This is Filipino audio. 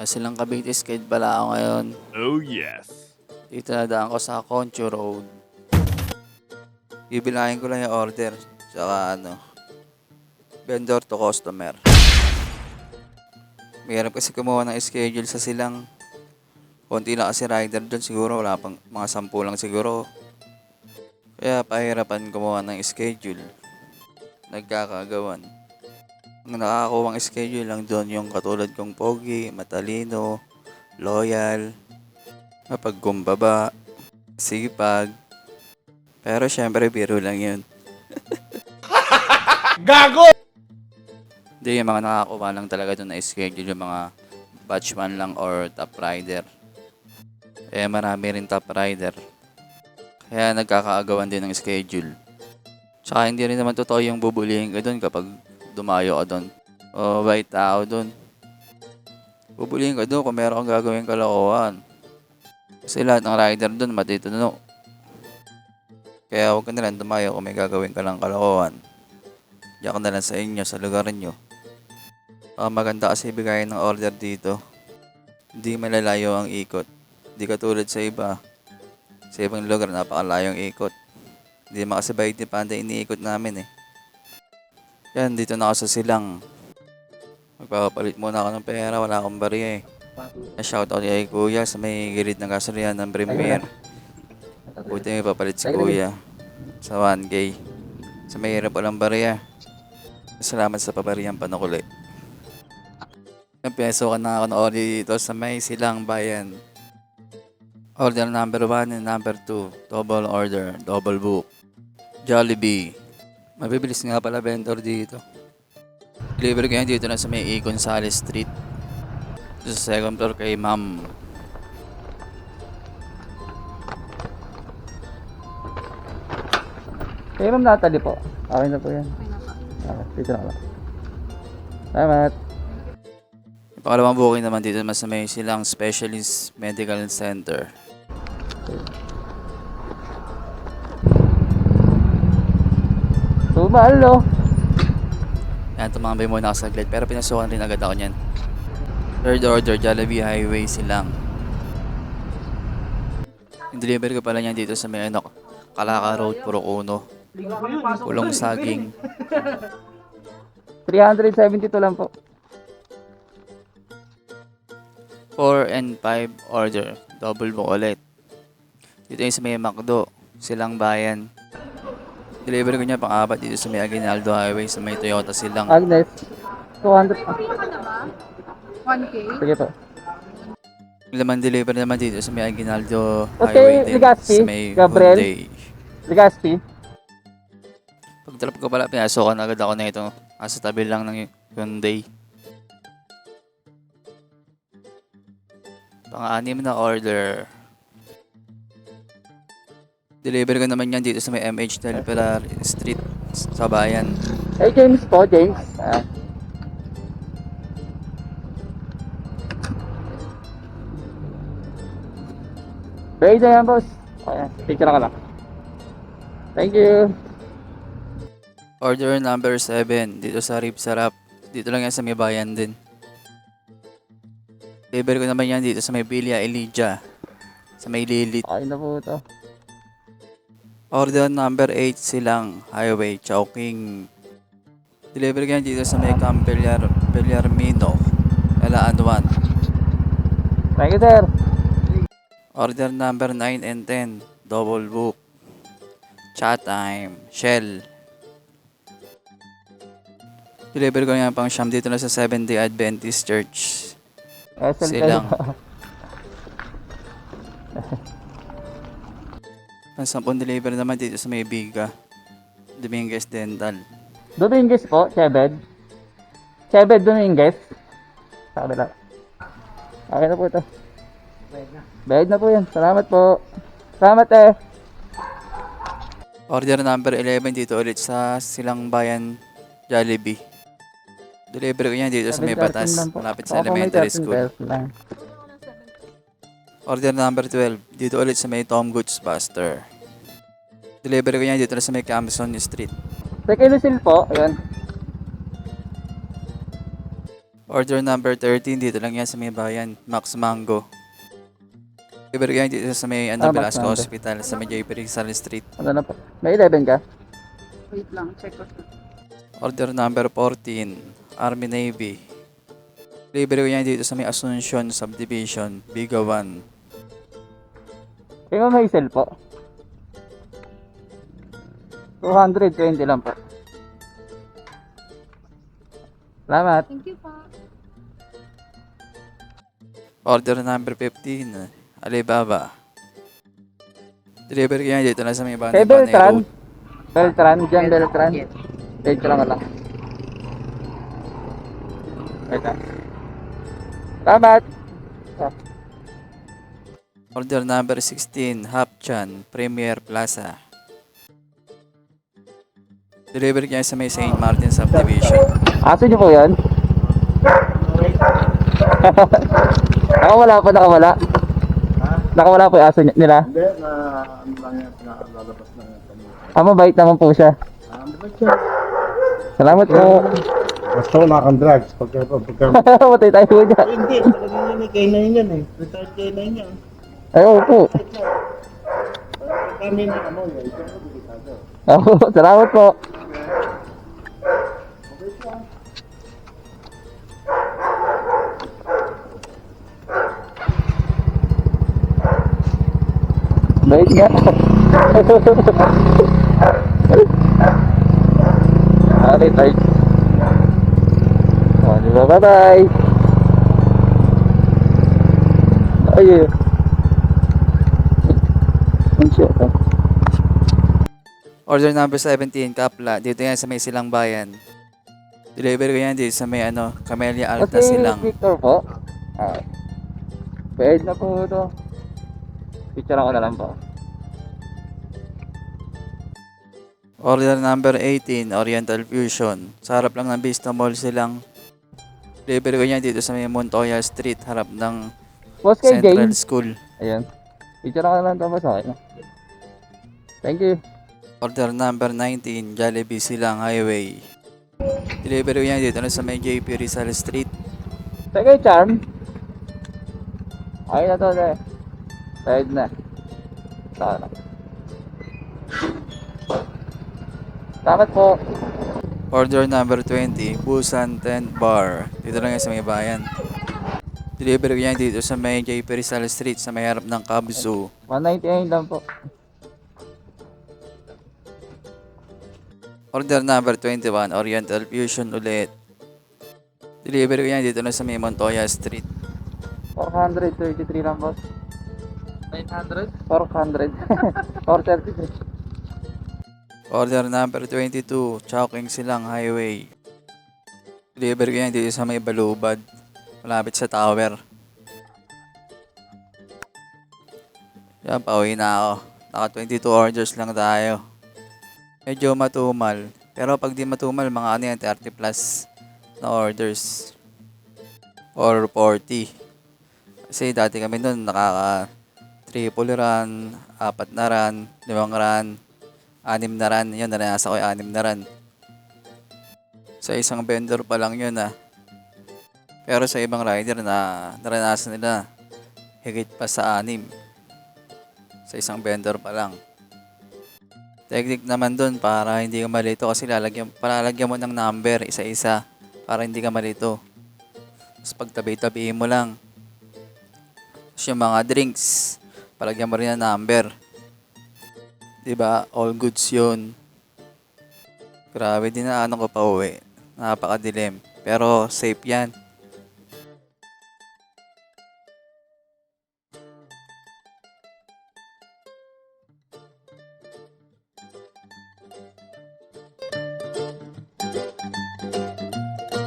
Silang Cavite Skate pala ako ngayon. Oh yes. Dito nadaan ko sa Concho Road. Bibilahin ko lang yung order. Tsaka vendor to customer. Mahirap kasi kumuha ng schedule sa silang. Konti lang kasi rider doon siguro. Wala pang mga 10 lang siguro. Kaya pahirapan kumuha ng schedule. Nagkakagawan. Ang nakakakuha ng schedule lang doon yung katulad kong pogi, matalino, loyal, mapagkumbaba, sipag. Pero syempre biro lang yun. Gago! Hindi, yung mga nakakuha lang talaga doon na schedule, yung mga batchman lang or top rider. Eh marami rin top rider. Kaya nagkakaagawan din ng schedule. Tsaka hindi rin naman totoo yung bubulihin ka doon kapag dumayo ka doon. O bait tao doon. Bubulihin ka doon kung meron kang gagawin kalokohan. Kasi lahat ng rider doon matitino. Kaya huwag ka na lang dumayo kung may gagawin ka lang kalokohan. Diyan ka na lang sa inyo, sa lugar nyo. Maganda kasi bigayan ng order dito. Hindi malalayo ang ikot. Hindi katulad sa iba. Sa ibang lugar, napakalayong ikot. Hindi makasabay din panda iniikot namin eh. Yan, dito na ako sa silang. Magpapalit muna ako ng pera, wala akong bariya eh. Shoutout kay Kuya sa may gilid ng gasolinahan ng Premier. Buti may papalit si Kuya sa 1K. Sa may hirap walang bariya. Salamat sa pabariyang panukuli. Peso ka na ako na order dito sa may silang bayan. Order number 1 and number 2. Double order, double book. Jollibee. Mabibilis nga pala vendor dito. Deliver ko yan dito na sa may E. Gonzales Street. Sa second floor kay Ma'am. Kaya Ma'am Natalie po. Okay na po yan. Okay, dito na lang. Salamat. Yung pangalawang booking naman dito naman sa may silang Specialist Medical Center. Mahal no? Yan, tumambay muna ako saglit. Pero pinasukan rin agad ako niyan. Third order, Jollibee Highway silang. Yung delivery ko pala niyan dito sa may Calaca Road, Purukuno. Pulong saging. 372 lang po. 4 and 5 order. Double book ulit. Dito yung sa may McDo, silang bayan. Delivery ko niya pang-apat dito sa may Aguinaldo Highway sa may Toyota silang. Agnes, 200. Pila ka na ba? 1K? Sige po. Laman delivery naman dito sa may Aguinaldo Okay, Highway din Legazpi, sa may Gabriel. Hyundai. Legazpi. Pag-drop ko pala, pinasokan agad ako na ito. Nasa tabi lang ng Hyundai. Pang-anim na order. Deliver ko naman yan dito sa may MH Del Pilar Street sa bayan. Hey James po, James. Ready na yan, boss. Okay, picture ka lang. Thank you. Order number 7 dito sa Rib Sarap. Dito lang yan sa may bayan din. Deliver ko naman yan dito sa may Villa Elijah. Sa may Lilit. Okay na po ito. Order number 8 silang Highway, Chowking. Deliver ko yan dito sa may Camp Bellarmino, Elaan 1. Thank you, sir. Order number 9 and 10, double book. Chat time, Shell. Deliver ko yan pang Siam dito na sa 7th-day Adventist Church. Silang. Pang 10 deliver naman dito sa may Biga. Dominguez Dental. Dominguez po, Chebed. Chebed Dominguez. Sa kabila. Okay na po ito. Bayad na po yan. Salamat po. Salamat eh. Order number 11 dito ulit sa Silang Bayan, Jollibee. Deliver ko yan dito sa may Batas, malapit sa elementary school. Order number 12 dito ulit sa may Tom Goods Buster. Deliver ko yan dito sa may Camson Street. Sa Lucille po, ayun. Order number 13, dito lang yan sa may bayan, Max Mango. Delivery yan dito sa may Max Velasco Mango. Hospital, sa may JP Rizal Street. Ano na po? May 11 ka? Wait lang, check ko siya. Order number 14, Army Navy. Delivery yan dito sa may Asuncion Subdivision, Bigawan. Tingnan mo may cell po. 220 lang po. Salamat. Thank you po. Order number 15, Alibaba. Delivery yan dito na sa may Kay Banay Beltran. Road. Beltran, dyan Beltran. Beltran ka lang. Wait lang. Salamat. Order number 16, Hapchan, Premier Plaza. Delivery yan sa may St. Martin Subdivision. Aso niyo po yan? Nakawala po, nakawala. Nakawala po yung aso nila. Hindi, na ano lang yan, lalabas na yan kami. Mabait naman po siya. Mabait siya. Salamat po. Basta wala kang drugs. Pagka Matay tayo po dyan. hindi, talagang yun eh, kainain yan eh. Retired kainain yan. Ay, opo. Kami na ano, yan. Ito ano, delikado. Opo, salamat po. Bait nga. Retired. O, di ba? Bye-bye. Ay, ang shit. Order number 17, Kapla. Dito yan sa may Silang Bayan. Delivery ko yan dito sa may Camellia Alta Okay, Silang. Victor po. Ah. Bait na po ito. Picture ako na lang po. Order number 18, Oriental Fusion. Sa harap lang ng Vista Mall Silang. Delivery ko yan dito sa may Montoya Street, harap ng Boss kay Central James. School. Ayan. Picture ako na lang tapos okay na. Thank you. Order number 19, Jollibee Silang Highway. Delivery ko yan dito na sa may JP Rizal Street. Sige, Charm. Okay na to, eh. Pwede na. Saka na. Salamat po. Order number 20, Busan Tent Bar. Dito lang yan sa may bayan. Delivery ko yan dito sa may JP Rizal Street, sa may harap ng Kabzu. 199 lang po. Order number 21, Oriental Fusion ulit. Delivery ko yan dito na sa may Montoya Street. 433 lang, boss. 900? 400. 433. Order number 22, Chowking Silang Highway. Delivery ko yan dito sa may Balubad, malapit sa tower. Yan, pauwi na ako. Naka 22 orders lang tayo. Medyo matumal. Pero pag di matumal, mga ano yan, 30 plus na orders. Or 40. Kasi dati kami nun, nakaka triple run, 4 na run, 5 run, 6 na run. Yun, naranasan ko yung 6 na run. Sa isang vendor pa lang yun Pero sa ibang rider na naranasan nila, higit pa sa 6. Sa isang vendor pa lang. Technique naman dun para hindi ka malito kasi palalagyan mo ng number isa-isa para hindi ka malito. Tapos pagtabi-tabihin mo lang. Tapos yung mga drinks, palagyan mo rin ng number. Diba? All goods yun. Grabe din na ko pa uwi. Napakadilim. Pero safe yan.